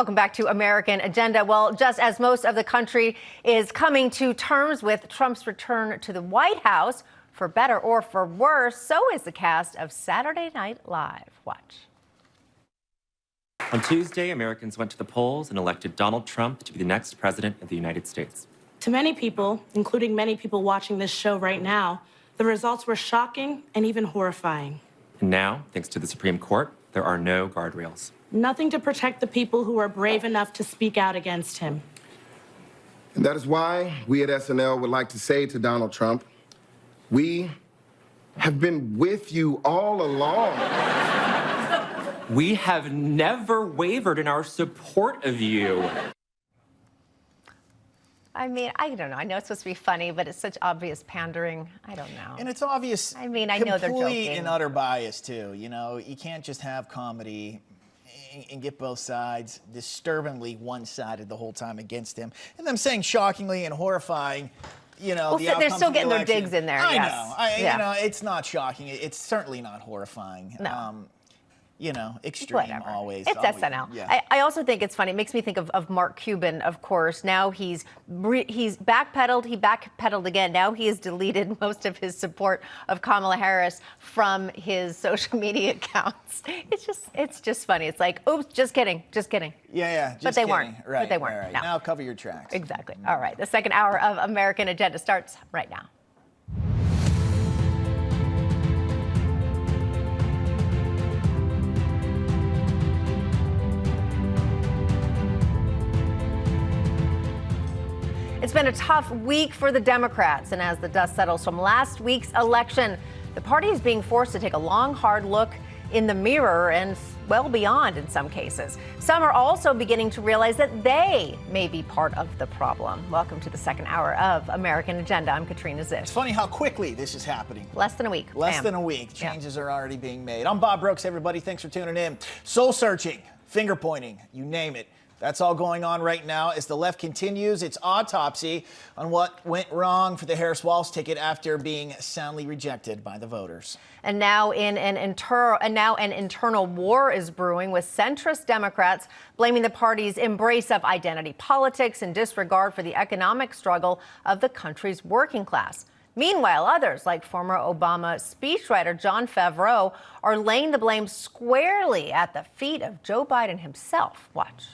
Welcome back to American Agenda. Well, just as most of the country is coming to terms with Trump's return to the White House, for better or for worse, so is the cast of Saturday Night Live. Watch. On Tuesday, Americans went to the polls and elected Donald Trump to be the next president of the United States. To many people, including many people watching this show right now, the results were shocking and even horrifying. And now, thanks to the Supreme Court, there are no guardrails. Nothing to protect the people who are brave enough to speak out against him. And that is why we at SNL would like to say to Donald Trump, we have been with you all along. We have never wavered in our support of you. I mean, I don't know. I know it's supposed to be funny, but it's such obvious pandering. I don't know. And it's obvious. I mean, I know they're complete joking. and utter bias, too. You know, you can't just have comedy and get both sides disturbingly one-sided the whole time against him. And them saying shockingly and horrifying, you know, well, the outcomes they're still getting the their digs in there. I yes. know. You know, it's not shocking. It's certainly not horrifying. No. You know, extreme Whatever. always. It's always, SNL. Yeah. I also think it's funny. It makes me think of Mark Cuban, of course. Now he's backpedaled. He backpedaled again. Now he has deleted most of his support of Kamala Harris from his social media accounts. It's just funny. It's like, oops, just kidding. Yeah. But they kidding. weren't. Right. But they weren't. Right. No. Now cover your tracks. Exactly. All right. The second hour of American Agenda starts right now. It's been a tough week for the Democrats, and as the dust settles from last week's election, the party is being forced to take a long, hard look in the mirror and well beyond in some cases. Some are also beginning to realize that they may be part of the problem. Welcome to the second hour of American Agenda. I'm Katrina Zish. It's funny how quickly this is happening. Less than a week. Less than a week. Changes are already being made. I'm Bob Brooks, everybody. Thanks for tuning in. Soul searching, finger pointing, you name it. That's all going on right now as the left continues its autopsy on what went wrong for the Harris-Walz ticket after being soundly rejected by the voters. And now an internal war is brewing, with centrist Democrats blaming the party's embrace of identity politics and disregard for the economic struggle of the country's working class. Meanwhile, others, like former Obama speechwriter Jon Favreau, are laying the blame squarely at the feet of Joe Biden himself. Watch.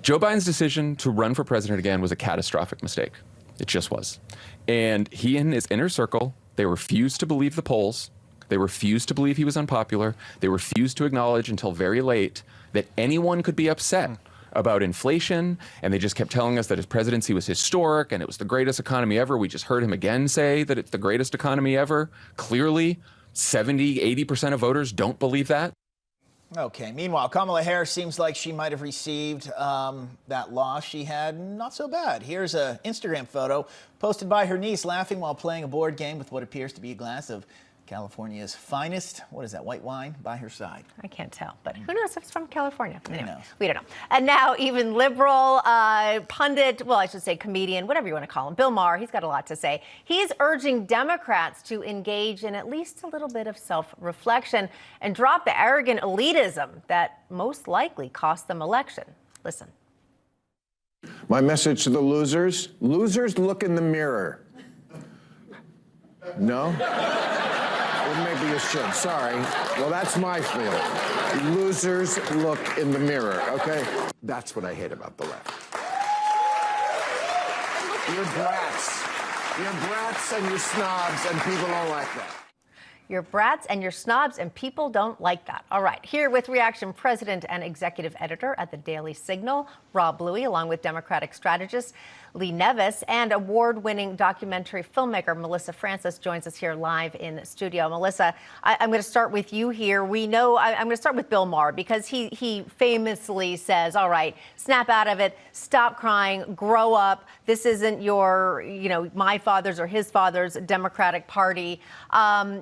Joe Biden's decision to run for president again was a catastrophic mistake. It just was. And he and his inner circle, they refused to believe the polls. They refused to believe he was unpopular. They refused to acknowledge until very late that anyone could be upset about inflation. And they just kept telling us that his presidency was historic and it was the greatest economy ever. We just heard him again say that it's the greatest economy ever. Clearly, 70-80% of voters don't believe that. Okay. Meanwhile, Kamala Harris seems like she might have received that loss she had not so bad. Here's an Instagram photo posted by her niece laughing while playing a board game with what appears to be a glass of California's finest, what is that, white wine by her side. I can't tell, but who knows if it's from California? Anyway, knows? We don't know. And now even liberal pundit, well, I should say comedian, whatever you want to call him, Bill Maher, he's got a lot to say. He's urging Democrats to engage in at least a little bit of self-reflection and drop the arrogant elitism that most likely cost them election. Listen. My message to the losers, look in the mirror. No? Well, maybe you should. Sorry. Well, that's my feeling. Losers look in the mirror, okay? That's what I hate about the left. You're brats. You're brats and you're snobs, and people don't like that. You're brats and you're snobs, and people don't like that. All right, here with Reaction President and Executive Editor at the Daily Signal, Rob Bluey, along with Democratic strategist Lee Nevis, and award-winning documentary filmmaker Melissa Francis joins us here live in studio. Melissa, I'm going to start with you here. We know I'm going to start with Bill Maher because he famously says, all right, snap out of it, stop crying, grow up. This isn't your, my father's or his father's Democratic Party.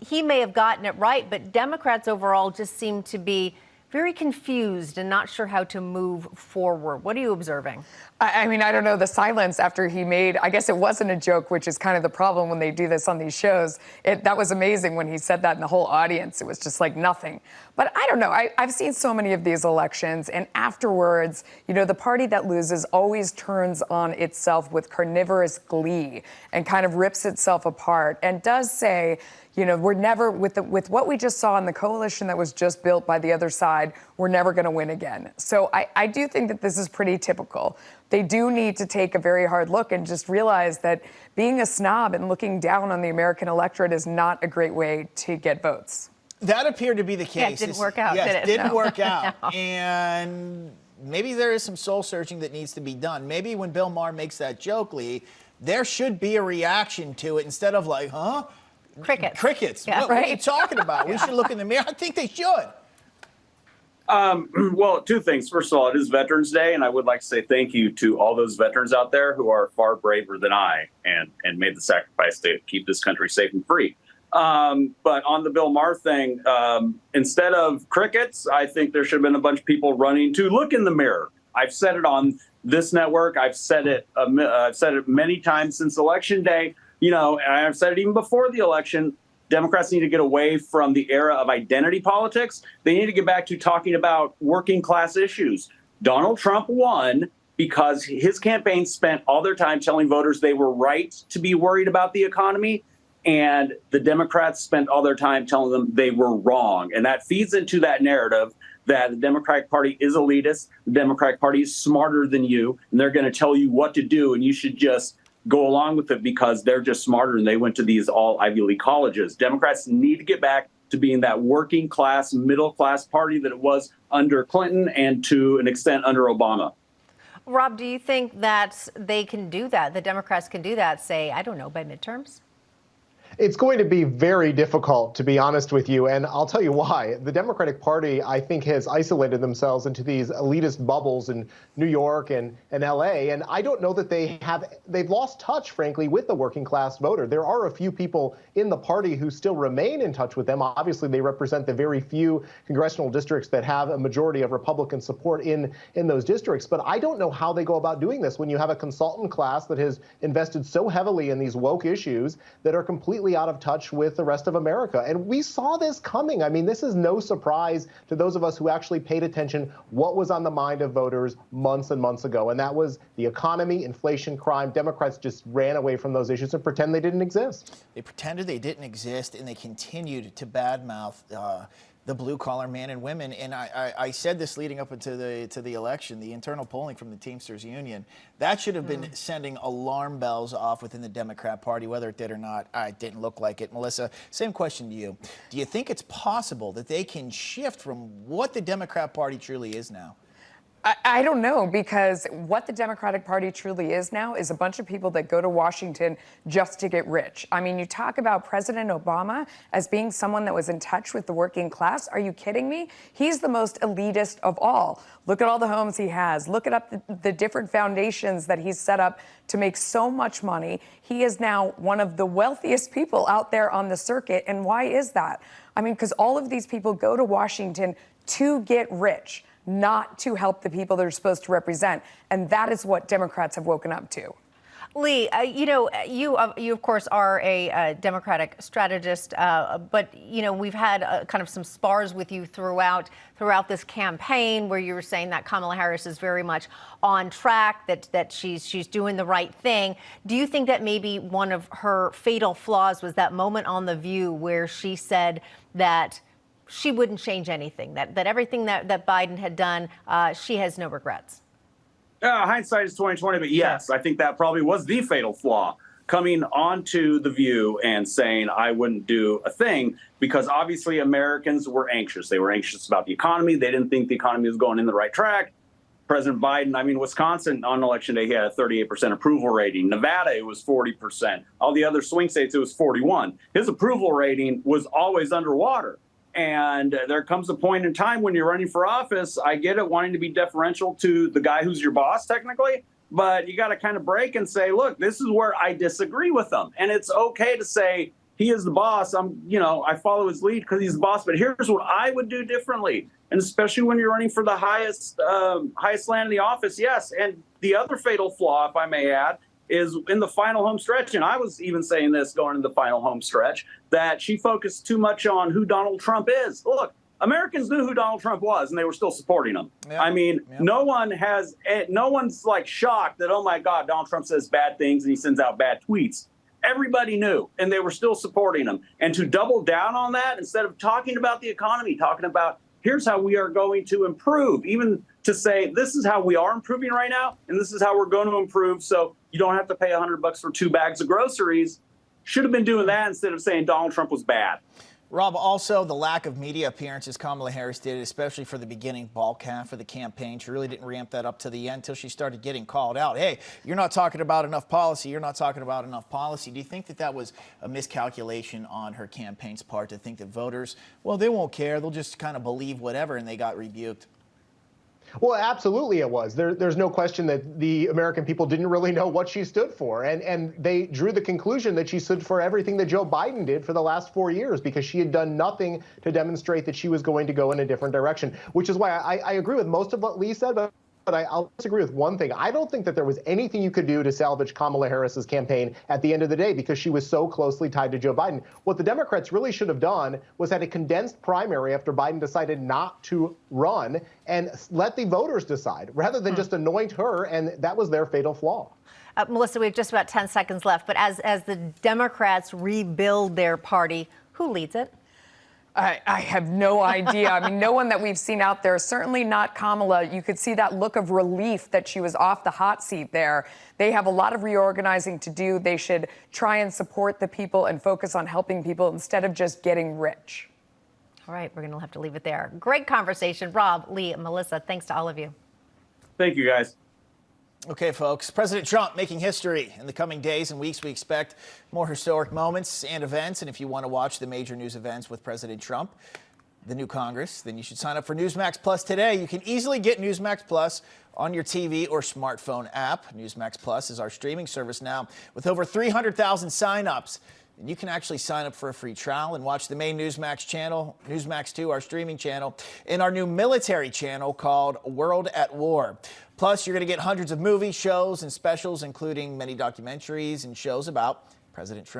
He may have gotten it right, but Democrats overall just seem to be very confused and not sure how to move forward. What are you observing? I mean, I don't know, the silence after he made, I guess it wasn't a joke, which is kind of the problem when they do this on these shows. That was amazing when he said that in the whole audience. It was just like nothing. But I don't know. I've seen so many of these elections, and afterwards, you know, the party that loses always turns on itself with carnivorous glee and kind of rips itself apart and does say, you know, we're never, with what we just saw in the coalition that was just built by the other side, we're never going to win again. So I do think that this is pretty typical. They do need to take a very hard look and just realize that being a snob and looking down on the American electorate is not a great way to get votes. That appeared to be the case. Yeah, it didn't work out, yes, did it? Didn't No. work out. No. And maybe there is some soul searching that needs to be done. Maybe when Bill Maher makes that joke, Lee, there should be a reaction to it instead of like, huh? Crickets. Crickets. Yeah. What are you talking about? We should look in the mirror. I think they should. Well, two things. First of all, it is Veterans Day, and I would like to say thank you to all those veterans out there who are far braver than I and made the sacrifice to keep this country safe and free. But on the Bill Maher thing, instead of crickets, I think there should have been a bunch of people running to look in the mirror. I've said it on this network. I've said it many times since Election Day. You know, and I've said it even before the election. Democrats need to get away from the era of identity politics. They need to get back to talking about working class issues. Donald Trump won because his campaign spent all their time telling voters they were right to be worried about the economy. And the Democrats spent all their time telling them they were wrong. And that feeds into that narrative that the Democratic Party is elitist. The Democratic Party is smarter than you, and they're going to tell you what to do. And you should just go along with it because they're just smarter and they went to these all Ivy League colleges. Democrats need to get back to being that working class, middle class party that it was under Clinton and to an extent under Obama. Rob, do you think that they can do that? The Democrats can do that, say, I don't know, by midterms? It's going to be very difficult, to be honest with you, and I'll tell you why. The Democratic Party, I think, has isolated themselves into these elitist bubbles in New York and LA, and I don't know that they've lost touch, frankly, with the working class voter. There are a few people in the party who still remain in touch with them. Obviously, they represent the very few congressional districts that have a majority of Republican support in those districts, but I don't know how they go about doing this when you have a consultant class that has invested so heavily in these woke issues that are completely out of touch with the rest of America. And we saw this coming. I mean, this is no surprise to those of us who actually paid attention what was on the mind of voters months and months ago. And that was the economy, inflation, crime. Democrats just ran away from those issues and pretend they didn't exist. They pretended they didn't exist, and they continued to badmouth the blue-collar men and women. And I said this leading up into the election, the internal polling from the Teamsters Union, that should have been sending alarm bells off within the Democrat Party, whether it did or not. It didn't look like it. Melissa, same question to you. Do you think it's possible that they can shift from what the Democrat Party truly is now? I don't know, because what the Democratic Party truly is now is a bunch of people that go to Washington just to get rich. I mean, you talk about President Obama as being someone that was in touch with the working class. Are you kidding me? He's the most elitist of all. Look at all the homes he has. Look at the different foundations that he's set up to make so much money. He is now one of the wealthiest people out there on the circuit. And why is that? I mean, because all of these people go to Washington to get rich, not to help the people they're supposed to represent. And that is what Democrats have woken up to. Lee, you of course are a Democratic strategist, but we've had kind of some spars with you throughout this campaign, where you were saying that Kamala Harris is very much on track, that she's doing the right thing. Do you think that maybe one of her fatal flaws was that moment on The View where she said that she wouldn't change anything, that everything that Biden had done, she has no regrets? Hindsight is 20/20, but yes, I think that probably was the fatal flaw, coming onto The View and saying I wouldn't do a thing, because obviously Americans were anxious. They were anxious about the economy. They didn't think the economy was going in the right track. President Biden, I mean, Wisconsin on Election Day, he had a 38% approval rating. Nevada, it was 40%. All the other swing states, it was 41%. His approval rating was always underwater. And there comes a point in time when you're running for office, I get it, wanting to be deferential to the guy who's your boss, technically, but you got to kind of break and say, look, this is where I disagree with them. And it's okay to say, he is the boss. I follow his lead because he's the boss, but here's what I would do differently. and especially when you're running for the highest land in the office. Yes, and the other fatal flaw, if I may add, is in the final home stretch, and I was even saying this going into the final home stretch, that she focused too much on who Donald Trump is. Look, Americans knew who Donald Trump was, and they were still supporting him. Yeah. I mean, no one's like shocked that, oh my God, Donald Trump says bad things and he sends out bad tweets. Everybody knew, and they were still supporting him. And to double down on that, instead of talking about the economy, talking about here's how we are going to improve, even to say this is how we are improving right now, and this is how we're going to improve, so you don't have to pay $100 for 2 bags of groceries. Should have been doing that instead of saying Donald Trump was bad. Rob, also the lack of media appearances Kamala Harris did, especially for the beginning bulk half of the campaign. She really didn't ramp that up to the end until she started getting called out. Hey, you're not talking about enough policy. You're not talking about enough policy. Do you think that that was a miscalculation on her campaign's part to think that voters, well, they won't care. They'll just kind of believe whatever, and they got rebuked? Well, absolutely it was. There's no question that the American people didn't really know what she stood for. And they drew the conclusion that she stood for everything that Joe Biden did for the last 4 years, because she had done nothing to demonstrate that she was going to go in a different direction, which is why I agree with most of what Lee said, but I'll disagree with one thing. I don't think that there was anything you could do to salvage Kamala Harris's campaign at the end of the day, because she was so closely tied to Joe Biden. What the Democrats really should have done was had a condensed primary after Biden decided not to run and let the voters decide rather than just anoint her. And that was their fatal flaw. Melissa, we have just about 10 seconds left. But as the Democrats rebuild their party, who leads it? I have no idea. I mean, no one that we've seen out there, certainly not Kamala. You could see that look of relief that she was off the hot seat there. They have a lot of reorganizing to do. They should try and support the people and focus on helping people instead of just getting rich. All right, we're going to have to leave it there. Great conversation. Rob, Lee, and Melissa, thanks to all of you. Thank you, guys. Okay, folks, President Trump making history. In the coming days and weeks, we expect more historic moments and events. And if you want to watch the major news events with President Trump, the new Congress, then you should sign up for Newsmax Plus today. You can easily get Newsmax Plus on your TV or smartphone app. Newsmax Plus is our streaming service now with over 300,000 signups. And you can actually sign up for a free trial and watch the main Newsmax channel, Newsmax 2, our streaming channel, and our new military channel called World at War. Plus, you're going to get hundreds of movies, shows, and specials, including many documentaries and shows about President Trump.